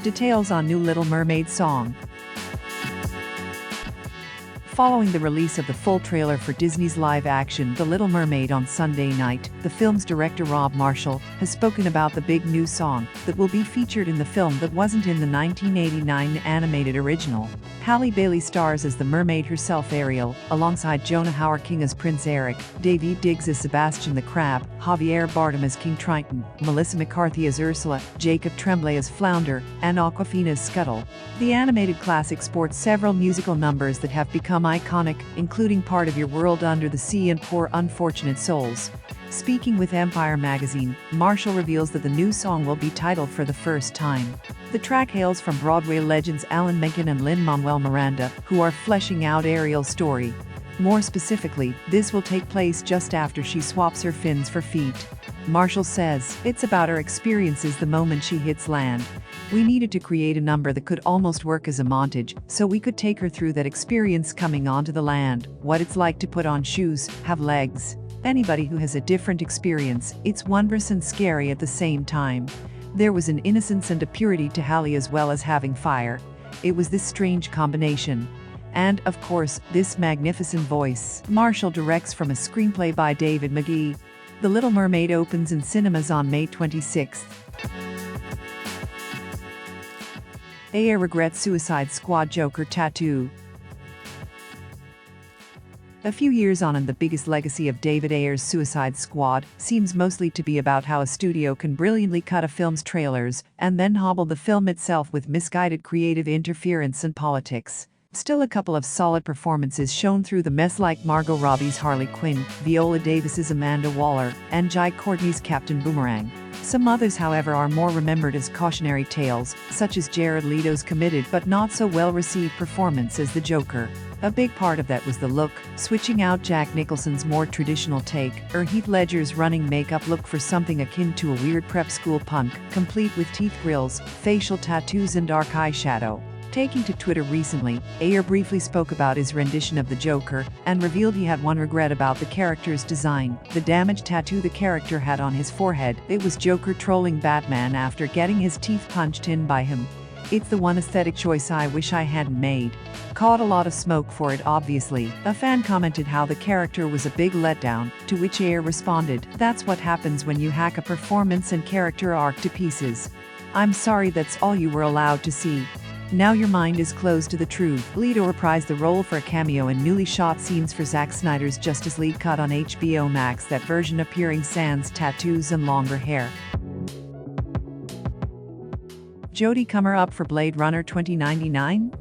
Details on new Little Mermaid song. Following the release of the full trailer for Disney's live-action The Little Mermaid on Sunday night, the film's director Rob Marshall has spoken about the big new song that will be featured in the film that wasn't in the 1989 animated original. Halle Bailey stars as the mermaid herself, Ariel, alongside Jonah Hauer-King as Prince Eric, Daveed Diggs as Sebastian the Crab, Javier Bardem as King Triton, Melissa McCarthy as Ursula, Jacob Tremblay as Flounder, and Awkwafina as Scuttle. The animated classic sports several musical numbers that have become iconic, including Part of Your World, Under the Sea, and Poor Unfortunate Souls. Speaking with Empire magazine, Marshall reveals that the new song will be titled For the First Time. The track hails from Broadway legends Alan Menken and Lin-Manuel Miranda, who are fleshing out Ariel's story. More specifically, this will take place just after she swaps her fins for feet. Marshall says, "It's about her experiences the moment she hits land. We needed to create a number that could almost work as a montage, so we could take her through that experience coming onto the land, what it's like to put on shoes, have legs. Anybody who has a different experience, it's wondrous and scary at the same time. There was an innocence and a purity to Halle as well as having fire. It was this strange combination. And, of course, this magnificent voice." Marshall directs from a screenplay by David McGee. The Little Mermaid opens in cinemas on May 26. Ayer regrets Suicide Squad Joker tattoo. A few years on, and the biggest legacy of David Ayer's Suicide Squad seems mostly to be about how a studio can brilliantly cut a film's trailers and then hobble the film itself with misguided creative interference and politics. Still, a couple of solid performances shown through the mess, like Margot Robbie's Harley Quinn, Viola Davis's Amanda Waller, and Jai Courtney's Captain Boomerang. Some others, however, are more remembered as cautionary tales, such as Jared Leto's committed but not so well-received performance as the Joker. A big part of that was the look, switching out Jack Nicholson's more traditional take, or Heath Ledger's running makeup look for something akin to a weird prep school punk, complete with teeth grills, facial tattoos, and dark eyeshadow. Taking to Twitter recently, Ayer briefly spoke about his rendition of the Joker and revealed he had one regret about the character's design: the damaged tattoo the character had on his forehead. It was Joker trolling Batman after getting his teeth punched in by him. "It's the one aesthetic choice I wish I hadn't made." Caught a lot of smoke for it, obviously. A fan commented how the character was a big letdown, to which Ayer responded, "That's what happens when you hack a performance and character arc to pieces. I'm sorry that's all you were allowed to see. Now your mind is closed to the truth." Leto reprised the role for a cameo in newly shot scenes for Zack Snyder's Justice League cut on HBO Max, that version appearing sans tattoos and longer hair. Jodie Comer up for Blade Runner 2099?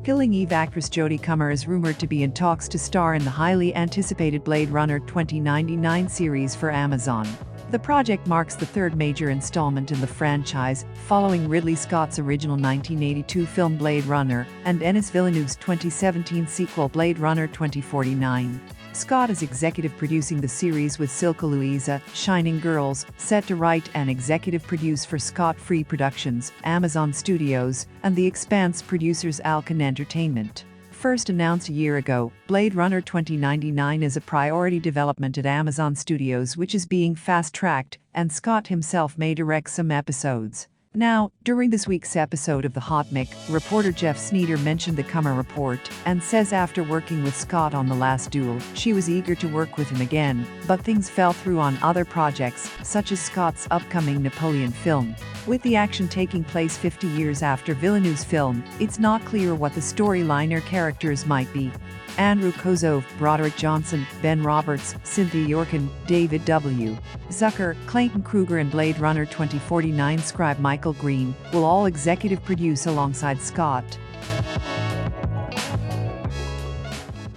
Killing Eve actress Jodie Comer is rumored to be in talks to star in the highly anticipated Blade Runner 2099 series for Amazon. The project marks the third major installment in the franchise, following Ridley Scott's original 1982 film Blade Runner and Denis Villeneuve's 2017 sequel Blade Runner 2049. Scott is executive producing the series, with Silke Louisa, Shining Girls, set to write and executive produce for Scott Free Productions, Amazon Studios, and The Expanse producers Alcan Entertainment. First announced a year ago, Blade Runner 2099 is a priority development at Amazon Studios, which is being fast-tracked, and Scott himself may direct some episodes. Now, during this week's episode of The Hot Mic, reporter Jeff Sneeder mentioned the Comer report and says after working with Scott on The Last Duel, she was eager to work with him again, but things fell through on other projects, such as Scott's upcoming Napoleon film. With the action taking place 50 years after Villeneuve's film, it's not clear what the storyline or characters might be. Andrew Kozov, Broderick Johnson, Ben Roberts, Cynthia Yorkin, David W. Zucker, Clayton Kruger, and Blade Runner 2049 scribe Michael Green will all executive produce alongside Scott.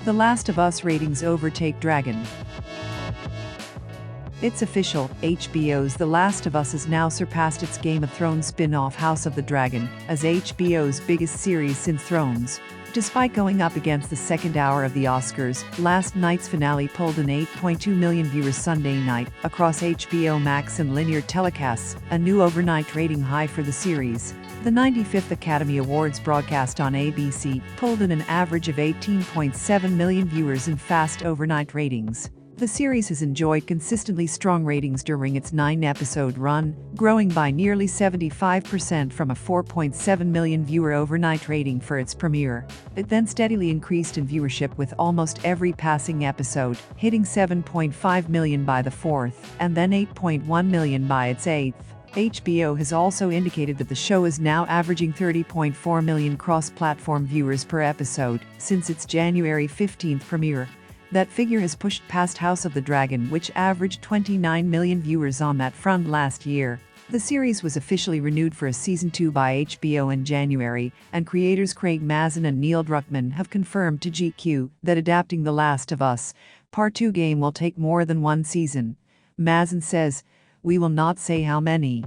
The Last of Us ratings overtake Dragon. It's official, HBO's The Last of Us has now surpassed its Game of Thrones spin-off House of the Dragon as HBO's biggest series since Thrones. Despite going up against the second hour of the Oscars, last night's finale pulled an 8.2 million viewers Sunday night across HBO Max and linear telecasts, a new overnight rating high for the series. The 95th Academy Awards broadcast on ABC pulled in an average of 18.7 million viewers in fast overnight ratings. The series has enjoyed consistently strong ratings during its 9-episode run, growing by nearly 75% from a 4.7 million viewer overnight rating for its premiere. It then steadily increased in viewership with almost every passing episode, hitting 7.5 million by the fourth, and then 8.1 million by its eighth. HBO has also indicated that the show is now averaging 30.4 million cross-platform viewers per episode since its January 15th premiere. That figure has pushed past House of the Dragon, which averaged 29 million viewers on that front last year. The series was officially renewed for a season 2 by HBO in January, and creators Craig Mazin and Neil Druckmann have confirmed to GQ that adapting The Last of Us Part 2 game will take more than one season. Mazin says, "We will not say how many."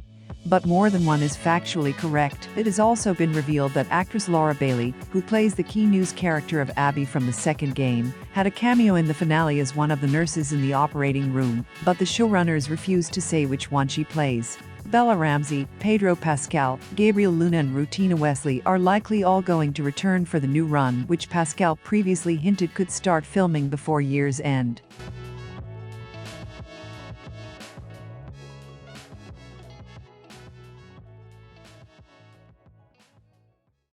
But more than one is factually correct. It has also been revealed that actress Laura Bailey, who plays the key news character of Abby from the second game, had a cameo in the finale as one of the nurses in the operating room, but the showrunners refused to say which one she plays. Bella Ramsey, Pedro Pascal, Gabriel Luna and Rutina Wesley are likely all going to return for the new run, which Pascal previously hinted could start filming before year's end.